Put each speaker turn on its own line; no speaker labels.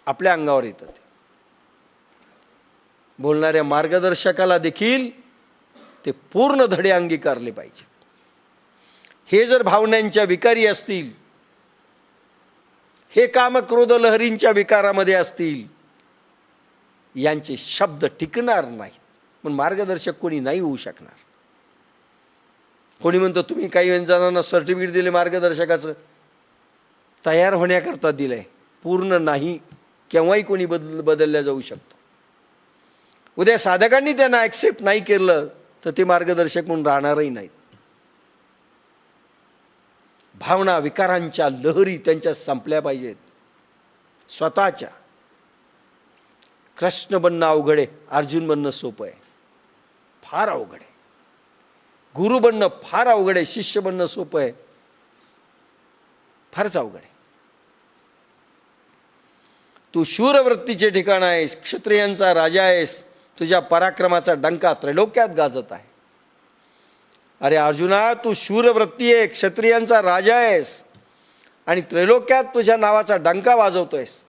आपल्या अंगावर येतं ते. बोलणाऱ्या मार्गदर्शकाला देखील ते पूर्ण धडे अंगीकारले पाहिजे. हे जर भावनांच्या विकारी असतील, हे काम क्रोध लहरींच्या विकारामध्ये असतील, यांचे शब्द टिकणार नाहीत. पण मार्गदर्शक कोणी नाही होऊ शकणार. कोणी म्हणतो तुम्ही काही जणांना सर्टिफिकेट दिले मार्गदर्शकाचं, तयार होण्याकरता दिलंय, पूर्ण नाही. केव्हाही कोणी बदलल्या जाऊ शकतो. उद्या साधकांनी त्यांना ॲक्सेप्ट नाही केलं तर ते मार्गदर्शक म्हणून राहणारही नाहीत. भावना विकारांच्या लहरी त्यांच्या संपल्या पाहिजेत स्वतःच्या. कृष्ण बनणं अवघड आहे, अर्जुन बनणं सोपं आहे. फार अवघड आहे. गुरु बनणं फार अवघड आहे, शिष्य बनणं सोपं आहे. फारच अवघड आहे. तू शूरवृत्तीचे ठिकाण आहेस, क्षत्रियांचा राजा आहेस, तुझ्या पराक्रमाचा डंका त्रैलोक्यात गाजत आहे. अरे अर्जुना, तू शूरवृत्ती आहे, क्षत्रियांचा राजा आहेस आणि त्रैलोक्यात तुझ्या नावाचा डंका वाजवतोयस.